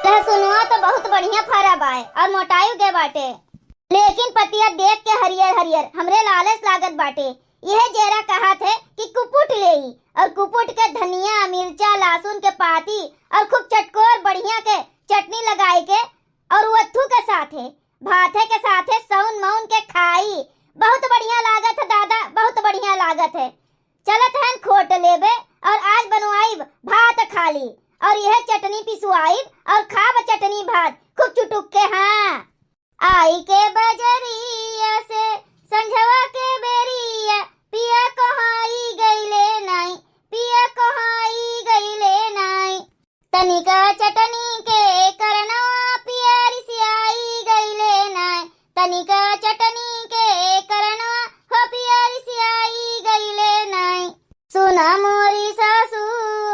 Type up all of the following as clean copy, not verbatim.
लहसुनवा तो बहुत बढ़िया फरा बाय और मोटाई के बाटे, लेकिन पतिया देख के हरियर हरियर हमरे लालच लागत बाटे। यह जेरा कहा थे कि कुपुट लेई और कुपुट के धनिया मिर्चा लहसुन के पाती और खूब चटकोर बढ़िया के चटनी लगाई के और वत्थू के साथे भाथे के साथे सौन मौन के खाई। बहुत बढ़िया लागत है दादा, बहुत बढ़िया लागत है। चलत है खोट लेबे और आज बनवाई भात खाली और यह चटनी पिसवाई और खाब चटनी भात खूब चुटुक के। हाँ आई के बजरिया से संझवा के बेरिया पिया कहाई गईले नाई, पिया कहाई गईले नाई। तनिका चटनी के करनवा पिया रिसियाई गईले नाई, तनिका चटनी के करनवा हो पिया रिसियाई गईले नाई। सुना मोरी सासू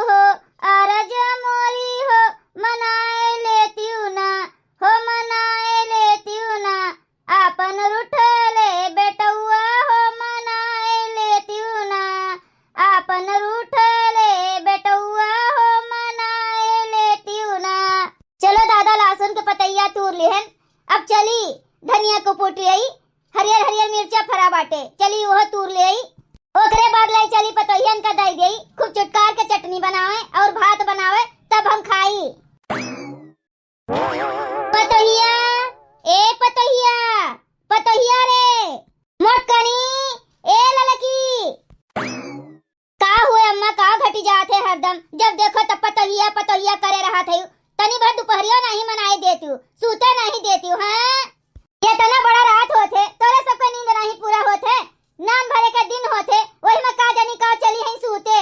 हो आरज मोरी हो मनाए लेती ना, हो मनाए लेती ना। आपन रूठले बेटुआ हो मनाए लेती ना, आपन रूठले बेटुआ हो मनाए लेती ना। चलो दादा लहसुन के पतैया तूर लेहन, अब चली धनिया को पुट आई, हरियर हरियर मिर्चा फरा बाटे, चली वह तूर ले आई। ओकरे बाद लाई चली पतोहियन का दई देई, खूब चुटकार के चटनी बनावे और भात बनावे तब हम खाई। पतोहिया ए पतोहिया, पतोहिया रे मोटकनी ए ललकी। का हुए अम्मा, का घटी जाते हरदम, जब देखो तब पतोहिया पतोहिया करे रहा थे। तनी भर दोपहरियो नहीं मनाई देती हूँ, सूते नहीं देती हूँ। हाँ इतना बड़ा रात होते तोरे सबके नींद नहीं पूरा होते, नाम भरे के दिन होते वही में का जानी का चली हैं सूते।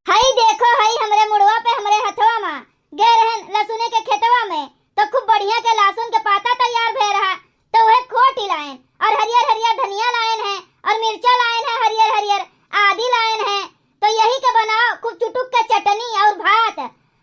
हई देखो हई हमरे मुड़वा पे हमरे हथवा में गे रहन लहसुने के खेतवा में तो खूब बढ़िया के लहसुन के पाता तैयार भे रहा, तो वह खोटी लाइन और हरियर हरियर धनिया लाइन है और मिर्चा लाइन है हरियर हरियर आदि लाइन है। तो यही के बनाओ खूब चुटुक के चटनी और भात,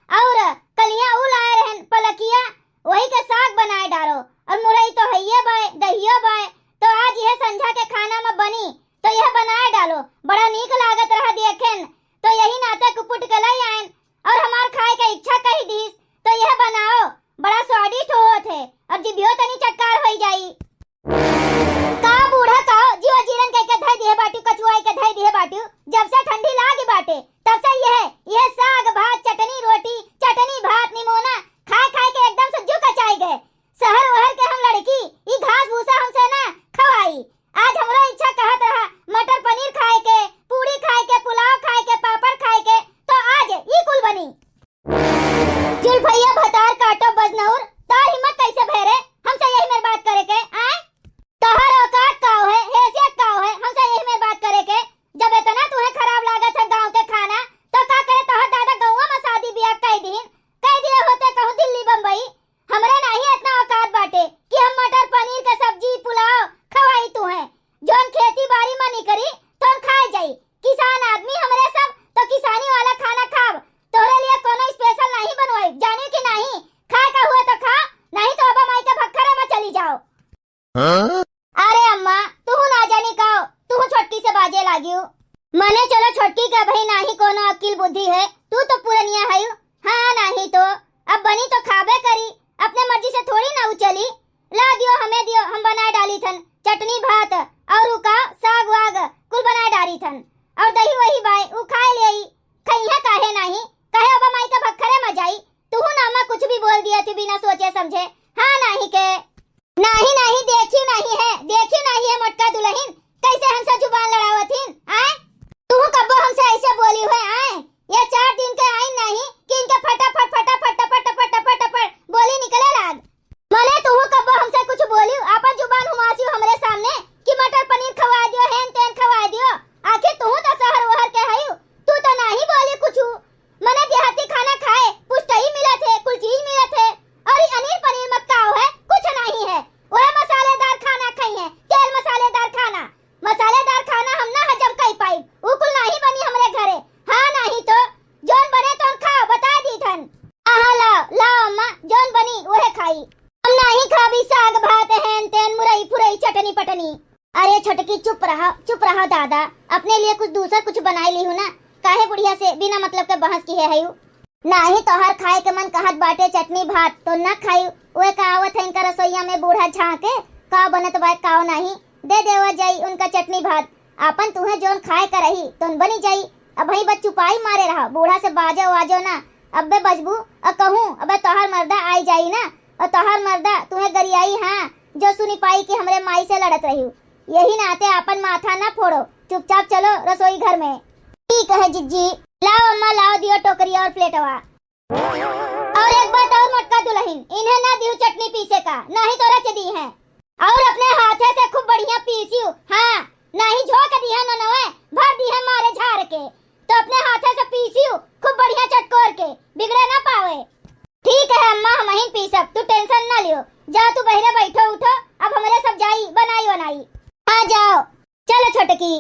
और कलिया उ लाए रहन पलकिया वही के साग बनाए डारो, और मुरई तो हइये बाय दहियो बाय। तो आज यह संझा के खाना में बनी तो यह बनाए डालो, बड़ा नीक लागत रहा देखेन। तो यही नाते कुपुट के लाई आइन और हमार खाए के इच्छा कही दीस, तो यह बनाओ बड़ा स्वादिष्ट होत है और जिभियो तनी चटकार होई जाई। का बूढ़ा का जीवा जीरन के धई दिए बाटी, कचुआई के धई दिए बाटी, जब से ठंडी लागी बाटे तब से यह साग भात चटनी रोटी चटनी भात निमोना खाए खाए के एकदम से जुक चाई गए। शहर वहर के हम लड़की ई घास भूसा हमसे ना खवाई। आज हमरा इच्छा कहत रहा मटर पनीर खाए के, पूरी खाए के, पुलाव खाए के, पापड़ खाए के, तो आज ई कुल बनी। जुल्फैया भतार काटो बजनौर, तार हिम्मत कैसे भरे हमसे यही मेरी बात करे के। आए तोहर औकात काओ है, हैसियत काओ है हमसे यही मेरी बात करे के। जब इतना तुम्हें खराब लागत है गांव के खाना, तो का करे तोहर दादा गौवा में शादी ब्याह कह दिए होते कहूं दिल्ली बम्बई। हमरा नहीं इतना औकात बाटे कि हम मटर पनीर के सब्जी पुलाव खवाई तू है। जोन खेती बाड़ी में नहीं करी तो खाए जाई, किसान आदमी हमरे सब, तो किसानी वाला खाना खाब। तोरे लिए कोनो स्पेशल नहीं बनवाई, जाने की नहीं। खाए का हुआ तो खा, नहीं तो अब माई के भक्खरे में चली जाओ। अरे अम्मा तू ना जानी काओ, तू छोटकी से बाजे लागी हो। मने चलो छोटकी का भाई नहीं कोनो अक्ल बुद्धि है, तू तो पुरनिया है। हाँ नहीं तो अब बनी तो खाबे करी, अपने मर्जी से थोड़ी ना उचली। ला दियो हमें दियो, हम बनाए डाली थन चटनी भात और उका साग वाग कुल बनाए डाली थन, और दही वही बाय उ खाए ले आई। खइया काहे नहीं, कहे अब माई का भक्खरे में जाई। तू नामा कुछ भी बोल दिया थी बिना सोचे समझे। हाँ नहीं के नहीं नहीं देखी नहीं है मोटका दुल्हन कैसे हमसे जुबान लड़ावथिन। आए तू कब हमसे ऐसे बोली हुए। आए ये 4 दिन के आई नहीं कि इनके फटाफट फटाफट फटाफट फटाफट बोली निकले लाग। मने तू कब हमसे कुछ बोली, आपन जुबान हुमासी हमरे सामने कि मटर पनीर खवा दियो, हेन तेन खवा दियो। आखिर तू तो शहर वहर के है, तू तो नहीं बोली कुछ। मने देहाती खाना खाए पुष्टि मिले थे, कुल चीज मिले थे, और अनीर पनीर मत खाओ है कुछ नहीं है। वह मसालेदार खाना खाई है, तेल मसालेदार खाना, मसालेदार खाना हम ना हजम कर पाई, वो कुल नहीं बनी हमरे घरे। हाँ नहीं तो जोन बने तो खाओ, बता दी थन। आहा लाओ अम्मा, जोन बनी वह खाई। हम नहीं खाबी साग भात हेन तेन मुरई फुरई चटनी पटनी। अरे छोटकी चुप रहो दादा, अपने लिए कुछ दूसरा कुछ बनाई ली हूँ ना, काहे बुढ़िया से बिना मतलब के बहस की है। नाही तोहर खाए के मन कहत बाटे चटनी भात तो न खाई। ओए कहावत है इनका रसोईया में बूढ़ा झांके का बनत बा काओ नहीं दे देवा जाई उनका चटनी भात। आपन तुम्हें जोन खाए का रही तो बनी जाई। अब भाई बस चुपाई मारे रहा बूढ़ा से बाजो वाजो ना। अबे बजबू अब कहूँ अबे तोहर मर्दा आई जाई ना और तोहर मर्दा तुम्हें गरियाई हाँ जो सुनी पाई कि हमरे माई से लड़त रही। यही नाते आपन माथा ना फोड़ो चुपचाप चलो रसोई घर में। ठीक है जिज्जी लाओ अम्मा लाओ दियो टोकरी और प्लेटवा। और एक बात और मोटका दुल्हन इन्हें ना दियो चटनी पीसे का नहीं तो रच दी है और अपने हाथे से खूब बढ़िया पीसियो। हाँ नहीं झोंक दी है ननवे भर दी है मारे झाड़ के तो अपने हाथे से पीसियो खूब बढ़िया चटकोर के बिगड़े ना पावे। ठीक है अम्मा हम ही पी सब तू टेंशन ना लियो। जा तू बहरे बैठो उठो अब हमारे सब जाई बनाई बनाई। हाँ जाओ चलो छोटकी।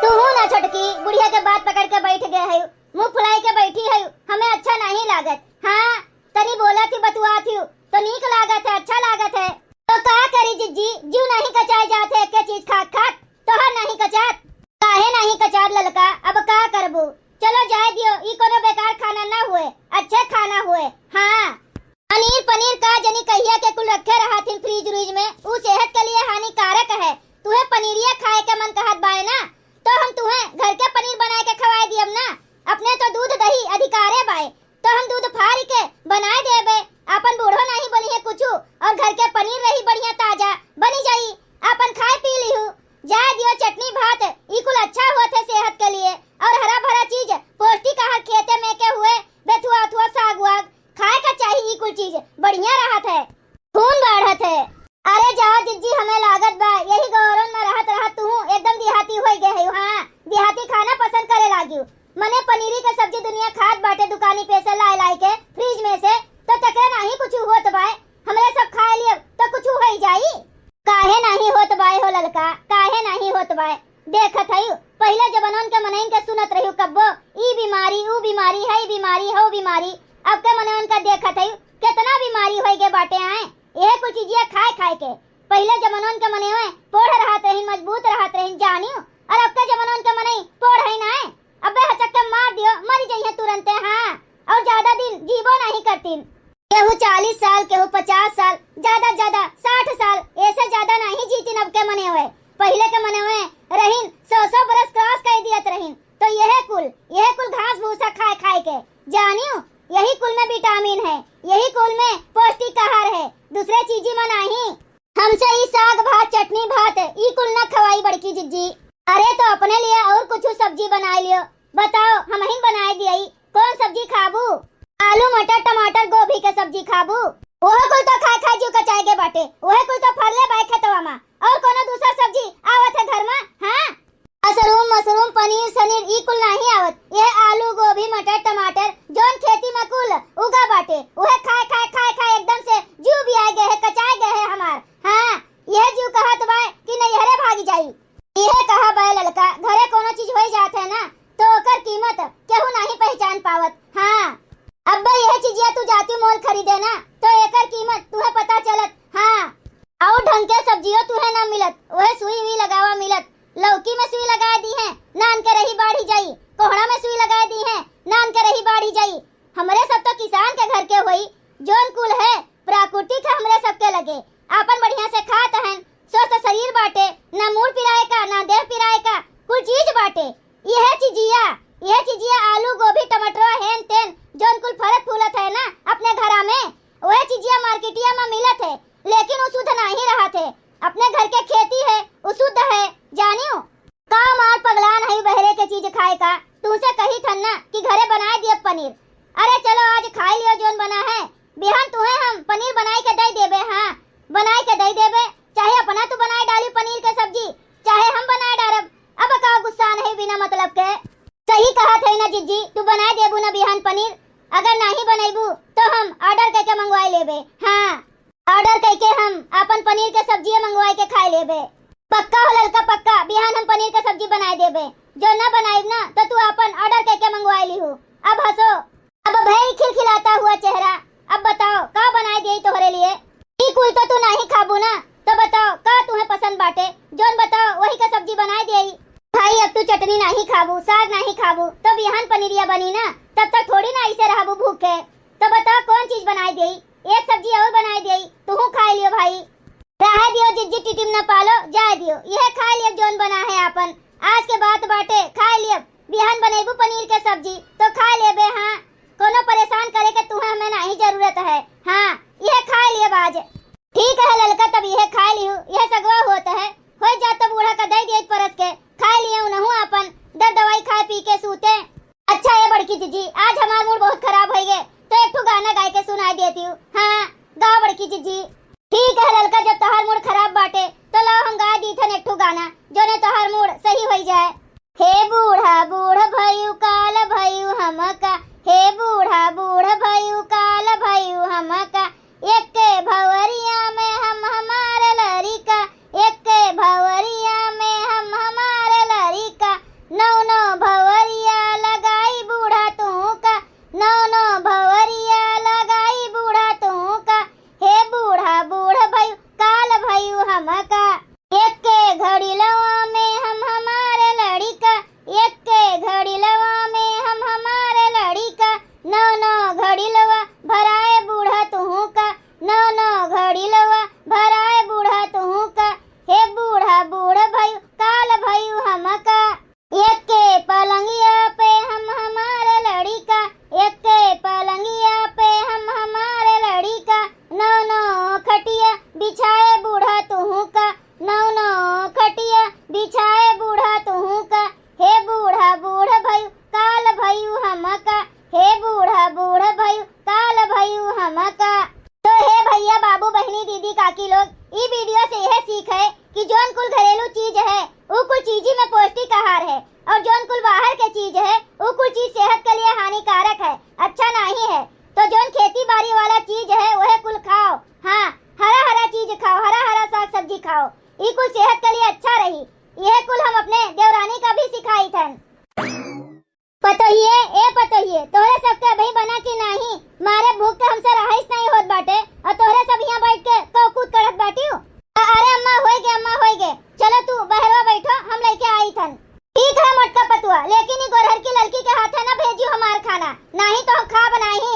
तू हूँ ना छोटकी बुढ़िया के बात पकड़ के बैठ गए है मुंह फुलाई के बैठी है हमें अच्छा नहीं लागत। हाँ तनी बोला थी बतुआ थी तो नीक लागत है अच्छा लागत है तो का करी जिज्जी जू नहीं कचाए जाते के चीज खात खात तोहर नहीं कचात काहे नहीं कचात ललका अब का करबू। चलो जाए दियो ई कोनो बेकार खाना ना हुए अच्छे खाना हुए। हाँ पनीर पनीर का जनी कहिया के कुल रखे रहा थी फ्रीज रूज में वो सेहत के लिए हानिकारक है। तुम्हें पनीरिया खाए के मन कहत बाय ना तो हम तुम्हें घर के पनीर बना के खवाए दियम ना। अपने तो दूध दही अधिकारे बाय तो हम दूध फाड़ के बनाए देबे। अपन बूढ़ो नहीं बनी है कुछ और घर के पनीर रही बढ़िया ताजा बनी जाई अपन खाए पी ली जा दियो चटनी भात ई कुल अच्छा होत है सेहत के लिए और हरा भरा चीज पौष्टिक आहार खेते में के हुए बेथुआ अथुआ साग वाग खाए का चाहिए ई कुल चीज बढ़िया रहत है खून बढ़त है। अरे जाओ जिज्जी हमें लागत बा यही गौरन में रहत तू एकदम देहाती हो गए है। हाँ देहाती खाना पसंद करे लागियो मने पनीरी के सब्जी दुनिया खात बाटे दुकानी पे से लाई के फ्रिज में से तो तकरे नहीं कुछ होत बाय हमरे सब खा लिए तो कुछ हो ही जाई। काहे नहीं होत बाय हो ललका काहे नहीं होत बाय देखत हई पहले जमानन के मनइन के सुनत रहियो कब्बो ई बीमारी ऊ बीमारी है बीमारी हो बीमारी। अब के मनइन का देखत हई कितना बीमारी होई के बाटे आए यह कुछ चीजें खाए खाए के। पहले जमानन के मने में पोढ़ रहत रही मजबूत रहत रही जानियो और अब के जमानन के मने पोढ़ है ना अबे हचक के मार दियो मर जाइए तुरंत। हाँ और ज्यादा दिन जीवो नहीं करतीन केहू 40 साल केहू 50 साल ज्यादा 60 साल ऐसे ज्यादा नहीं जीतीन अब के मने हुए। पहले के मने हुए रहीन 100 बरस क्रॉस कर दियत रहीन तो यह कुल घास भूसा खाए खाए के जानियो यही कुल में विटामिन है यही कुल में पौष्टिक आहार है दूसरे चीजी में नहीं। हमसे ई साग भात चटनी भात ई कुल न खवाई बड़की जिज्जी। अरे तो अपने लिए और कुछ सब्जी बना लियो बताओ हम ही बनाए दियई कौन सब्जी खाबू। आलू मटर टमाटर गोभी के सब्जी खाबू ओह कुल तो खाए खाए जीव कचाए के बाटे ओह कुल तो फरले बाय खेतवा में और कोनो दूसरा सब्जी आवत है घर में। हाँ मशरूम पनीर सनीर ई कुल नहीं आवत यह आलू गोभी मटर टमाटर जोन खेती में कुल उगा बाटे ओह खाए खाए खाए खाए एकदम से जीव भी आ गए है कचाए गए है हमार। हाँ यह जीव कहत बाय कि नैहरे भागी जाई यह कहा बाय ललका घरे कोनो चीज हो जात है ना तो ओकर कीमत केहू नहीं पहचान पावत। हाँ अब्बा यह चीजिया तू जाती मोल खरीदे ना तो एकर कीमत तुहे पता चलत। हाँ और ढंग के सब्जियों तुहे ना मिलत वह सुई हुई लगावा मिलत लौकी में सुई लगा दी है नान के रही बाढ़ी जाई कोहड़ा में सुई लगा दी है नान के रही बाढ़ी जाई। हमरे सब तो किसान के घर के होई जोन कुल है प्राकृतिक है हमरे सबके लगे आपन बढ़िया से खात हैं स्वस्थ शरीर बाटे ना मूड पिराए का ना देह पिराए का कुल चीज बाटे। यह चीजिया आलू गोभी टमाटर हेन तेन जोन कुल फरत फूलत है ना अपने घरा में वह चीजिया मार्केटिया में मिलत है लेकिन वो शुद्ध नहीं रहा थे। अपने घर के खेती है वो शुद्ध है जानियो का मार पगला नहीं बहरे के चीज खाए का तुमसे कही थन ना कि घरे बनाए दिए पनीर। अरे चलो आज खाई लियो जोन बना है बिहान तुम्हें हम पनीर बनाई के दे देबे। हाँ बनाई के दे देबे चाहे अपना तू बनाए डाली पनीर के सब्जी चाहे हम बनाए डालब। अब का गुस्सा नहीं बिना मतलब के सही कहा थे ना जिज्जी तू बनाए देबू ना बिहान पनीर अगर नहीं बनेबू तो हम ऑर्डर करके मंगवाई लेबे। हाँ ऑर्डर करके हम अपन पनीर के सब्जी मंगवाई के खाई लेबे पक्का हो ललका पक्का बिहान हम पनीर के सब्जी बनाए देबे जो ना बनाई ना तो तू अपन ऑर्डर करके मंगवाई ली हूँ। अब हंसो अब भाई खिलखिलाता हुआ चेहरा अब बताओ का बनाए दिए तोहरे लिए ई कुल तो तू नहीं खाबू ना तो बताओ का तुम्हें पसंद बाटे जोन बताओ वही का सब्जी बनाए दिए। भाई अब तू चटनी नहीं खाबू, साग नहीं खाबू तो बिहान पनीरिया बनी ना, तब तक थोड़ी ना ऐसे रहबू भूखे। तो बताओ कौन चीज बनाई देई, एक सब्जी और बनाई देई, तू खा लियो भाई। रह दियो जिज्जी टिटिम न पालो, जा दियो, यह खा लियो जोन बना है आपन। आज के बात बाटे, खा लियो। बिहान बनेबू पनीर के सब्जी तो खा लेबे। हाँ, कोनो परेशान करे के तुम्हें हमें नहीं जरूरत है। हाँ, यह खा लियो बाज। ठीक है ललका, तब यह खा लियो, यह सगवा होता है। हो जा तो बूढ़ा का दे दिए परस के, खा लिए उन्हों अपन, दर दवाई खा पी के सूते। अच्छा है बड़की जीजी, आज हमारा मूड बहुत खराब हो गए, तो एक ठो गाना गाय के सुनाई देती हूँ। हाँ, गाओ बड़की जीजी। ठीक है ललका, जब तोहार मूड खराब बाटे तो लाओ हम गा दी थन एक ठो गाना, जो ने तोहार मूड सही हो जाए। हे बूढ़ा बूढ़ भयू काल भयू हमका, हे बूढ़ा बूढ़ भयू काल भयू हमका, एक के भवरिया में हम हमारे लड़िका, एक के भवरिया में हम हमारे लड़िका, नौ नौ भवरिया लगाई बूढ़ा तू का, नौ नौ भवरिया लगाई बूढ़ा तू का, हे बूढ़ा बूढ़ भयू काल भयू हमका, एक के घड़ी लवा में हम हमारे लड़िका, एक के घड़ी लवा में हम हमारे लड़िका, नौ नौ घड़ी लवा भराए बूढ़ा तू का, नौ नौ घड़ी लवा भराए बूढ़ा तू का, हे बूढ़ा बूढ़ भयू काल भयू हमका, एक के पलंगिया पे हम हमारे लड़िका, एक के पलंगिया पे हम हमारे लड़िका, नौ नौ खटिया बिछाए बूढ़ा तू का, नौ नौ खटिया बिछाए बूढ़ा तू का, हे बूढ़ा बूढ़ भयू काल भयू हमका, हे बूढ़ा बूढ़ भयू काल भयू हमका। तो हे भैया बाबू बहनी दीदी काकी लोग, ई वीडियो से यह सीख है कि जोन कुल घरेलू चीज है वो कुल चीजी में पौष्टिक आहार है, और जोन कुल बाहर के चीज है वो कुल चीज सेहत के लिए हानिकारक है, अच्छा नहीं है। तो जोन खेती बाड़ी वाला चीज है वह कुल खाओ। हाँ, हरा हरा चीज खाओ, हरा हरा साग सब्जी खाओ, ये कुल सेहत के लिए अच्छा रही। यह कुल हम अपने देवरानी का भी सिखाई थन। पतोहिए तोहरे सबके अभी बना कि नहीं, मारे भूख के हमसे रहाइश नहीं होत बाटे, और तोहरे सब यहाँ बैठ के कूद करत बाटी हो। अरे अम्मा होई गे, चलो तू बहरवा बैठो, हम लेके आई थन। ठीक है मोटका पतुआ, लेकिन गोरहर की लड़की के हाथ ना भेजियो हमार खाना, नहीं तो हम खा बनाही।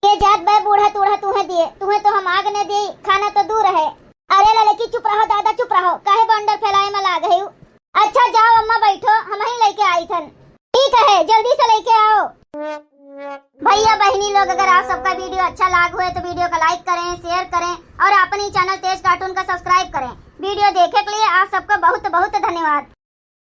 ये जात बे बूढ़ा तूढ़ा तुम्हें दिए, तुम्हें तो हम आग ने दी, खाना तो दूर है। अरे लड़की चुप रहो दादा चुप रहो, काहे बंडर फैलाए में लाग गई। अच्छा जाओ अम्मा बैठो, हम ही लेके आई थन। ठीक है जल्दी से लेके आओ। भैया बहनी लोग, अगर आप सबका वीडियो अच्छा लाग हुए तो वीडियो को लाइक करें, शेयर करें, और अपनी चैनल तेज कार्टून का सब्सक्राइब करें। वीडियो देखने के लिए आप सबका बहुत बहुत धन्यवाद।